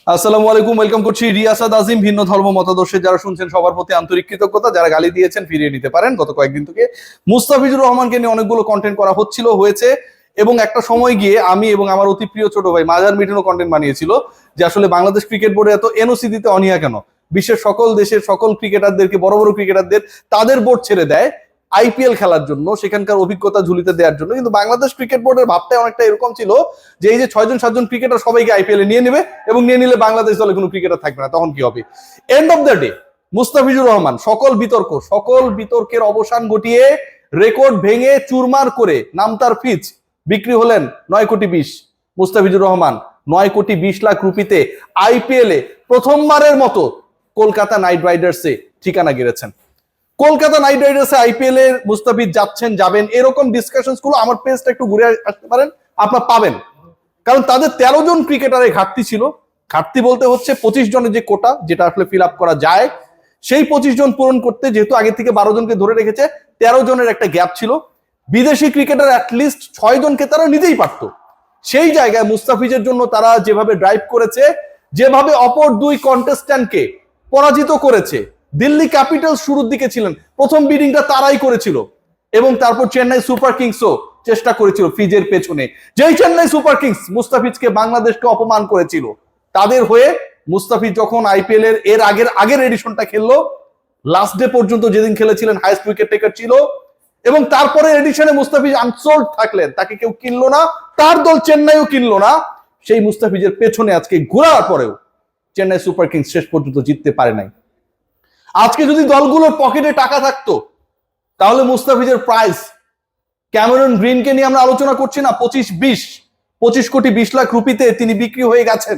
আসসালামু আলাইকুম, ওয়েলকাম করছি রিয়াসাদ আজিম। ভিন্ন ধর্ম মতাদর্শে যারা শুনছেন সবার প্রতি আন্তরিক কৃতজ্ঞতা। যারা গালি দিয়েছেন ফিরিয়ে নিতে পারেন। গত কয়েকদিন থেকে মুস্তাফিজুর রহমানকে নিয়ে অনেকগুলো কন্টেন্ট করা হয়েছে এবং একটা সময় গিয়ে আমি এবং আমার অতি প্রিয় ছোট ভাই মাজার মিঠুনও কন্টেন্ট বানিয়েছিল যে আসলে বাংলাদেশ ক্রিকেট বোর্ডে এত এনওসি দিতে অনীহা কেন, বিশ্বের সকল দেশের সকল ক্রিকেটারদেরকে, বড় বড় ক্রিকেটারদের তাদের বোর্ড ছেড়ে দেয় আইপিএল খেলার জন্য, সেখানকার অভিজ্ঞতা ঝুলিতে দেওয়ার জন্য। কিন্তু বাংলাদেশ ক্রিকেট বোর্ডের ভাবটা অনেকটা এরকম ছিল যে এই যে 6-7জন ক্রিকেটার সবাইকে আইপিএল এ নিয়ে নেবে এবং নিয়ে নিলে বাংলাদেশ দলে কোনো ক্রিকেটার থাকবে না, তখন কি হবে? End of the day Mustafizur Rahman সকল বিতর্কের অবসান ঘটিয়ে রেকর্ড ভেঙে চুরমার করে নামতার ফিচ বিক্রি হলেন 9,20,00,000। মুস্তাফিজুর রহমান 9,20,00,000 রুপিতে আইপিএল এ প্রথমবারের মতো কলকাতা নাইট রাইডার্সে ঠিকানা গেড়েছেন। কলকাতা নাইট রাইডার্সে আইপিএল এর মুস্তাফিজ যাবেন এরকম ডিসকাশনস গুলো আমার পেজটা একটু ঘুরে আসতে পারেন, আপনারা পাবেন। কারণ তাদের 13 জন ক্রিকেটারের ঘাটতি ছিল। ঘাটতি বলতে হচ্ছে 25 জনের যে কোটা, যেটা আসলে ফিল আপ করা যায়, সেই 25 জন পূরণ করতে যেহেতু আগে থেকে 12 জনকে ধরে রেখেছে, 13 জনের একটা গ্যাপ ছিল। বিদেশি ক্রিকেটার অ্যাটলিস্ট 6 জনকে তারা নিতেই পারতো। সেই জায়গায় মুস্তাফিজের জন্য তারা যেভাবে ড্রাইভ করেছে, যেভাবে অপর দুই কন্টেস্ট্যান্টকে পরাজিত করেছে। দিল্লি ক্যাপিটালস শুরুর দিকে ছিলেন, প্রথম বিডিংটা তারাই করেছিল এবং তারপর চেন্নাই সুপার কিংসও চেষ্টা করেছিল ফিজের পেছনে। যেই চেন্নাই সুপার কিংস মুস্তাফিজকে, বাংলাদেশকে অপমান করেছিল, তাদের হয়ে মুস্তাফিজ যখন আইপিএল এর আগের এডিশনটা খেললো, লাস্ট ডে পর্যন্ত যেদিন খেলেছিলেন হাইয়েস্ট উইকেট টেকার ছিল, এবং তারপরে এডিশনে মুস্তাফিজ আনসোল্ড থাকলেন, তাকে কেউ কিনলো না, তার দল চেন্নাইও কিনলো না। সেই মুস্তাফিজের পেছনে আজকে ঘোরার পরেও চেন্নাই সুপার কিংস শেষ পর্যন্ত জিততে পারে নাই। আজকে যদি দলগুলোর পকেটে টাকা থাকতো তাহলে মুস্তাফিজের প্রাইস, ক্যামেরন গ্রিনকে নিয়ে আমরা আলোচনা করছি না, 25,20,00,000 রুপিতে তিনি বিক্রি হয়ে গেছেন।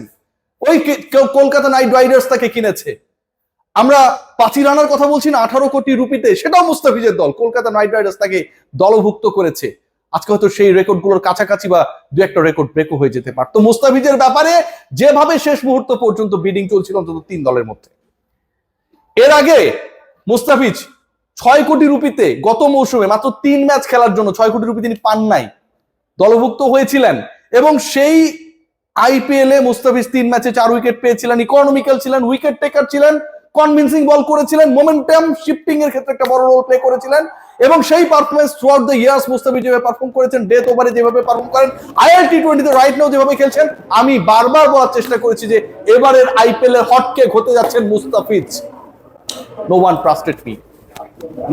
ওই কলকাতা নাইট রাইডার্স তাকে কিনেছে। আমরা পাঁচি রানার কথা বলছি না, 18 কোটি রুপিতে, সেটাও মুস্তাফিজের দল, কলকাতা নাইট রাইডার্স তাকে দলভুক্ত করেছে। আজকে হয়তো সেই রেকর্ডগুলোর কাছাকাছি বা দু একটা রেকর্ড ব্রেকও হয়ে যেতে পারতো। মুস্তাফিজের ব্যাপারে যেভাবে শেষ মুহূর্ত পর্যন্ত বিডিং চলছিল অন্তত 3 দলের মধ্যে। এর আগে মুস্তাফিজ 6 কোটি রুপিতে গত মৌসুমে মাত্র 3 ম্যাচ খেলার জন্য 6 কোটি রুপি তিনি পান নাই, দলভুক্ত হয়েছিলেন। এবং সেই আইপিএল এ মুস্তাফিজ 3 ম্যাচে 4 উইকেট পেয়েছিলেন, ইকোনমিক্যাল ছিলেন, উইকেট টেকার ছিলেন, কনভিন্সিং বল করেছিলেন, মোমেন্টাম শিফটিং এর ক্ষেত্রে একটা বড় রোল প্লে করেছিলেন। এবং সেই performance through out the years Mustafiz যেভাবে পারফর্ম করেছেন, ডেথ ওভারে যেভাবে পারফর্ম করেন, আইএল টি20 তে রাইট নাও যেভাবে খেলছেন, আমি বারবার বলার চেষ্টা করেছি যে এবারের আইপিএল এর হটকেক হতে যাচ্ছেন Mustafiz. No one trusted me.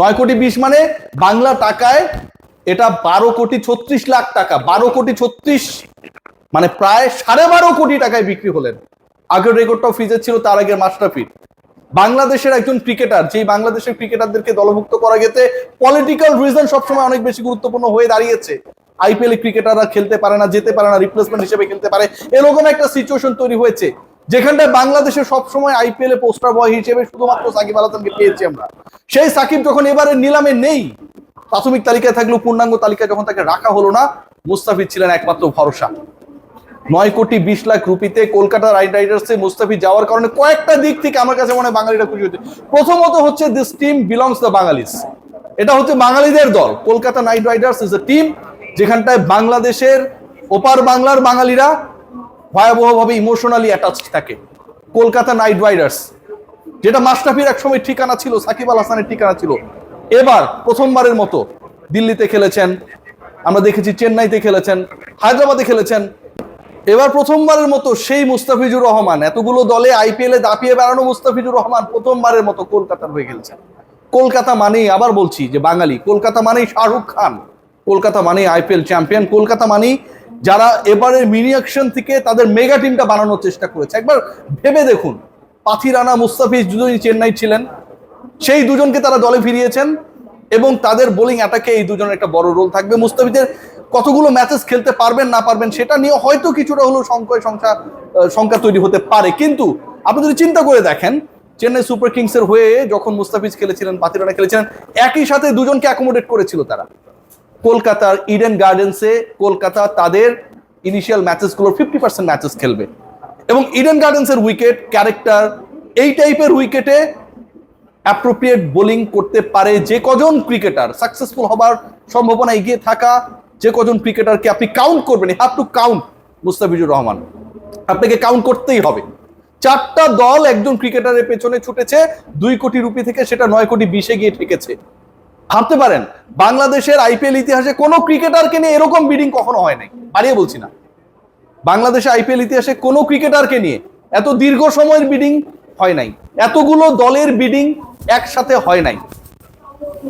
9,20,00,000 মানে বাংলা টাকায় এটা 12,36,00,000 টাকা। 12,36,00,000 মানে প্রায় 12.5 কোটি টাকায় বিক্রি হলেন। আগের রেকর্ডটাও ফিজের ছিল, তার আগের মাস্টারফিট। বাংলাদেশের একজন ক্রিকেটার, যেই বাংলাদেশের ক্রিকেটারদেরকে দলভুক্ত করা গেছে, পলিটিক্যাল রিজন সবসময় অনেক বেশি গুরুত্বপূর্ণ হয়ে দাঁড়িয়েছে। আইপিএল ক্রিকেটাররা খেলতে পারে না, যেতে পারে না, রিপ্লেসমেন্ট হিসেবে খেলতে পারে, এরকম একটা সিচুয়েশন তৈরি হয়েছে যেখানটায় বাংলাদেশের সবসময় আইপিএল এ পোস্টার বয় হিসেবে শুধুমাত্র সাকিব আল হাসানকে পেয়েছি আমরা। সেই সাকিব যখন এবারে নিলামে নেই, প্রাথমিক তালিকায় থাকলেও পূর্ণাঙ্গ তালিকায় যখন তাকে রাখা হলো না, মুস্তাফিজ ছিলেন একমাত্র ভরসা। 9,20,00,000 রুপিতে কলকাতা নাইট রাইডার্সে মুস্তাফিজ যাওয়ার কারণে কয়েকটা দিক থেকে আমার কাছে মনে হয় বাঙালিরা খুশি হচ্ছে। প্রথমত হচ্ছে দিস টিম বিলংস দ্য বাঙালিস, এটা হচ্ছে বাঙালিদের দল। Kolkata Knight Riders is a team যেখানটায় বাংলাদেশের ওপার বাংলার বাঙালিরা ভয়াবহভাবে ইমোশনালি অ্যাটাচড থাকে। কলকাতা নাইট রাইডার্স, যেটা মাশরাফির একসময় ঠিকানা ছিল, সাকিব আল হাসানের ঠিকানা ছিল, এবার প্রথমবারের মতো দিল্লিতে খেলেছেন, আমরা দেখেছি চেন্নাইতে খেলেছেন, হায়দ্রাবাদে খেলেছেন। এবার প্রথমবারের মতো সেই মুস্তাফিজুর রহমান, এতগুলো দলে আইপিএল এ দাপিয়ে বেড়ানো মুস্তাফিজুর রহমান প্রথমবারের মতো কলকাতার হয়ে খেলছেন। কলকাতা মানেই, আবার বলছি যে বাঙালি, কলকাতা মানেই শাহরুখ খান, কলকাতা মানেই আইপিএল চ্যাম্পিয়ন, কলকাতা মানেই যারা এবারের মিনি অ্যাকশন থেকে তাদের মেগা টিমটা বানানোর চেষ্টা করেছে। একবার ভেবে দেখুন, পাথি রানা, মুস্তাফিজ দুজনই চেন্নাই ছিলেন, সেই দুজনকে তারা দলে ফিরিয়েছেন এবং তাদের বোলিং অ্যাটাকে এই দুজনের একটা বড় রোল থাকবে। মুস্তাফিজের কতগুলো ম্যাচেস খেলতে পারবেন না পারবেন সেটা নিয়ে হয়তো কিছুটা হলেও সংখ্যা তৈরি হতে পারে, কিন্তু আপনি যদি চিন্তা করে দেখেন, চেন্নাই সুপার কিংস এর হয়ে যখন মুস্তাফিজ খেলেছিলেন, পাথি রানা খেলেছিলেন, একই সাথে দুজনকে অ্যাকোমোডেট করেছিল তারা। কলকাতার ইডেন গার্ডেন্সে কলকাতা তাদের ইনিশিয়াল ম্যাচেসগুলোর 50% ম্যাচেস খেলবে এবং ইডেন গার্ডেন্সের উইকেট, ক্যারেক্টার, এই টাইপের উইকেটে অ্যাপ্রোপ্রিয়েট বোলিং করতে পারে যে কজন ক্রিকেটার, সাকসেসফুল হবার সম্ভাবনা এগিয়ে থাকা যে কজন ক্রিকেটারকে আপনি কাউন্ট করবেন, have to count Mustafizur Rahman, আপনাকে কাউন্ট করতেই হবে। 4টা দল একজন ক্রিকেটারের পেছনে ছুটেছে 2 কোটি রুপি থেকে সেটা 9 কোটি 20-এ গিয়ে ঠেকেছে। ভাবতে পারেন বাংলাদেশের আইপিএল ইতিহাসে কোনো ক্রিকেটারকে নিয়ে এরকম বিডিং কখনো হয় নাই, বাড়িয়ে বলছি না। বাংলাদেশে আইপিএল ইতিহাসে কোনো ক্রিকেটারকে নিয়ে এত দীর্ঘ সময়ের বিডিং হয় নাই, এতগুলো দলের বিডিং একসাথে হয় নাই।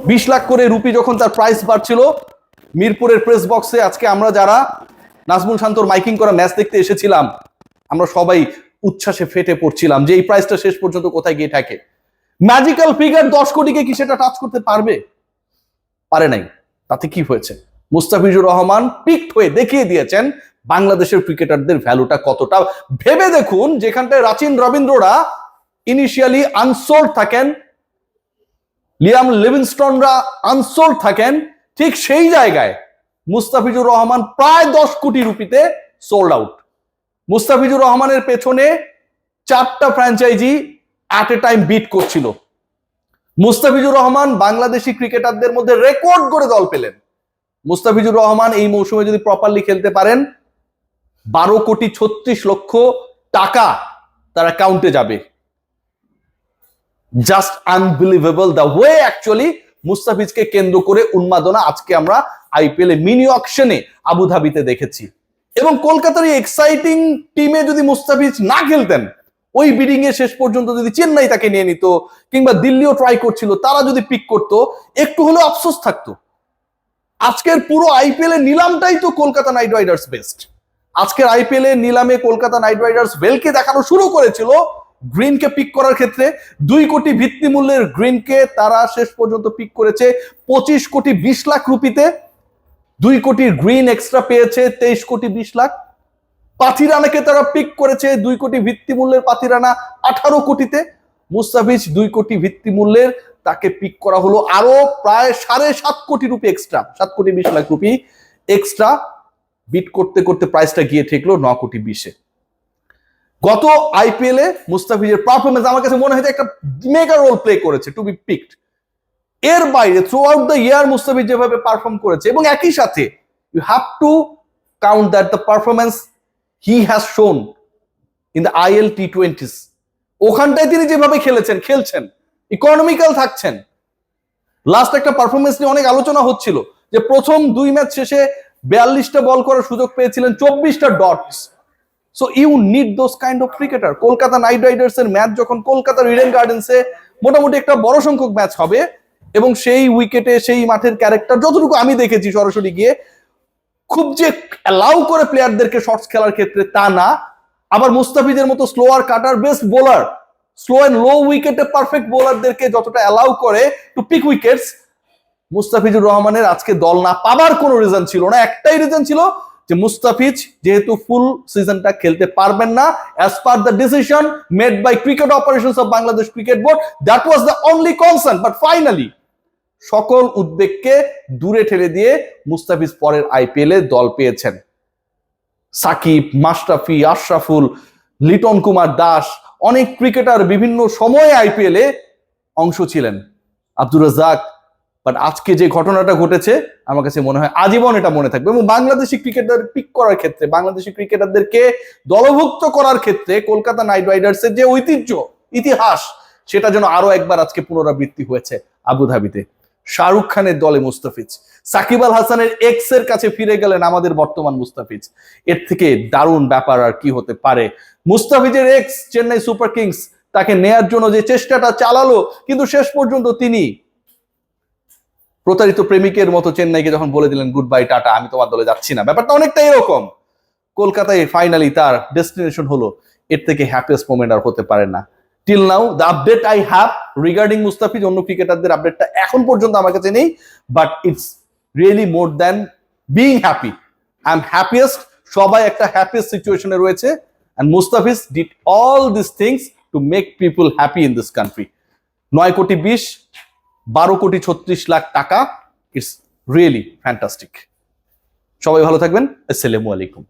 20 লাখ করে রুপি যখন তার প্রাইস বাড়ছিল মিরপুরের প্রেস বক্সে, আজকে আমরা যারা নাজমুল শান্তর মাইকিং করা ম্যাচ দেখতে এসেছিলাম আমরা সবাই উচ্ছ্বাসে ফেটে পড়ছিলাম যে এই প্রাইসটা শেষ পর্যন্ত কোথায় গিয়ে থাকে। ম্যাজিক্যাল ফিগার 10 কোটিকে কি সেটা টাচ করতে পারবে? পারে নাই। তাতে কি হয়েছে? মুস্তাফিজুর রহমান পিকড হয়ে দেখিয়ে দিয়েছেন বাংলাদেশের ক্রিকেটারদের ভ্যালুটা কতটা। ভেবে দেখুন, যেখানটায় রাচিন রবীন্দ্ররা ইনিশিয়ালি আনসোল্ড থাকেন, লিয়াম লিভিংস্টনরা আনসোল্ড থাকেন, ঠিক সেই জায়গায় মুস্তাফিজুর রহমান প্রায় 10 কোটি রুপিতে সোল্ড আউট। মুস্তাফিজুর রহমানের পেছনে 4টা franchise at a time beat করছিল। মুস্তাফিজুর রহমান বাংলাদেশি ক্রিকেটারদের মধ্যে রেকর্ড করে দল পেলেন। মুস্তাফিজুর রহমান এই মৌসুমে যদি প্রপারলি খেলতে পারেন 12 কোটি 36 লক্ষ টাকা তার অ্যাকাউন্টে যাবে। Just unbelievable the way actually মুস্তাফিজকে কেন্দ্র করে উন্মাদনা আজকে আমরা আইপিএল এ মিনি অকশনে আবুধাবিতে দেখেছি। এবং কলকাতার এই এক্সাইটিং টিমে যদি মুস্তাফিজ না খেলতেন, ওই বিডিং এ শেষ পর্যন্ত যদি চেন্নাই তাকে নিয়ে নিত কিংবা দিল্লিও ট্রাই করছিল, তারা যদি পিক করতো একটু হলেও আফসোস থাকতো। আজকের পুরো আইপিএল এর নিলামটাই তো কলকাতা নাইট রাইডার্স বেস্ট। আজকের আইপিএল এর নিলামে কলকাতা নাইট রাইডার্স ওয়েলকে দেখানো শুরু করেছিল গ্রিনকে পিক করার ক্ষেত্রে। 2 কোটি ভিত্তি মূল্যের গ্রিনকে তারা শেষ পর্যন্ত পিক করেছে 25 কোটি 20 লাখ রুপিতে। 2 কোটি গ্রিন এক্সট্রা পেয়েছে 23 কোটি 20 লাখ। পাথিরানাকে তারা পিক করেছে 2 কোটি ভিত্তি মূল্যের পাথিরানা 18 কোটিতে। মুস্তাফিজ 2 কোটি ভিত্তি মূল্যের, তাকে পিক করা হলো আরো প্রায় 7.5 কোটি রুপি এক্সট্রা, 7 কোটি 20 লাখ রুপি এক্সট্রা। বিট করতে করতে প্রাইসটা গিয়ে ঠেকলো 9 কোটি 20-এ। গত আইপিএল এ মুস্তাফিজের পারফরমেন্স আমার কাছে মনে হয় একটা মেগা রোল প্লে করেছে টু বি পিকড। এর বাইরে throughout the year Mustafiz যেভাবে পারফর্ম করেছে, এবং একই সাথে you have to count that the performance he has shown in the IL টি20s, ওখানটায় তিনি যেভাবে খেলছেন ইকোনমিক্যাল থাকছেন। লাস্ট একটা পারফরমেন্স নিয়ে অনেক আলোচনা হচ্ছিল যে প্রথম 2 ম্যাচ শেষে 42টা বল করার সুযোগ পেয়েছিলেন, 24টা dots. So you need those kind of cricketer. Kolkata Knight Riders এর ম্যাচ যখন কলকাতার ইডেন গার্ডেন্সে মোটামুটি একটা বড় সংখ্যক ম্যাচ হবে, এবং সেই উইকেটে সেই মাঠের ক্যারেক্টার যতটুকু আমি দেখেছি সরাসরি গিয়ে, খুব যে অ্যালাউ করে প্লেয়ারদেরকে শর্টস খেলার ক্ষেত্রে তা না। আবার মুস্তাফিজের মতো slower cutter best bowler, slow and low উইকেটে পারফেক্ট বোলারদেরকে যতটা অ্যালাউ করে টু পিক উইকেটস, মুস্তাফিজুর রহমানের আজকে দল না পাবার কোনো রিজন ছিল না। একটাই রিজন ছিল যে মুস্তাফিজ যেহেতু ফুল সিজনটা খেলতে পারবেন না, as per the decision made by cricket operations of Bangladesh cricket board, that was the only concern. But finally সকল উদ্বেগকে দূরে ঠেলে দিয়ে মুস্তাফিজ পরের আইপিএল এ দল পেয়েছেন। সাকিব, মাশরাফি, আশরাফুল, লিটন কুমার দাস, অনেক ক্রিকেটার বিভিন্ন সময়ে আইপিএল এ অংশ ছিলেন, আব্দুর রাজ্জাক। বাট আজকে যে ঘটনাটা ঘটেছে আমার কাছে মনে হয় আজীবন এটা মনে থাকবে। এবং বাংলাদেশি ক্রিকেটার পিক করার ক্ষেত্রে, বাংলাদেশি ক্রিকেটারদেরকে দলভুক্ত করার ক্ষেত্রে কলকাতা নাইট রাইডার্সের যে ঐতিহ্য, ইতিহাস, সেটা যেন আরো একবার আজকে পুনরাবৃত্তি হয়েছে আবুধাবিতে। শাহরুখ খানের দলে মুস্তাফিজ, সাকিব আল হাসানের এক্স এর কাছে ফিরে গেলেন আমাদের বর্তমান মুস্তাফিজ। এর থেকে দারুণ ব্যাপার আর কি হতে পারে? মুস্তাফিজের এক্স চেন্নাই সুপার কিংস তাকে নেয়ার জন্য যে চেষ্টাটা চালালো, কিন্তু শেষ পর্যন্ত তিনি প্রতারিত প্রেমিকের মতো চেন্নাইকে যখন বলে দিলেন গুড বাই, টাটা, আমি তোমার দলে যাচ্ছি না। ব্যাপারটা অনেকটা এরকম। কলকাতায় ফাইনালি তার ডেস্টিনেশন হলো, এর থেকে হ্যাপিয়েস্ট মোমেন্ট আর হতে পারে না। Till now the update I have regarding Mustafiz, অন্য ক্রিকেটারদের আপডেটটা এখন পর্যন্ত আমার কাছে নেই, but it's really more than being happy, I am happiest. সবাই একটা হ্যাপিয়েস্ট সিচুয়েশনে রয়েছে, and Mustafiz did all this things to make people happy in this country. 9 কোটি 20, 12 কোটি 36 লাখ টাকা, ইটস রিয়েলি ফ্যান্টাস্টিক। সবাই ভালো থাকবেন, আসসালামু আলাইকুম।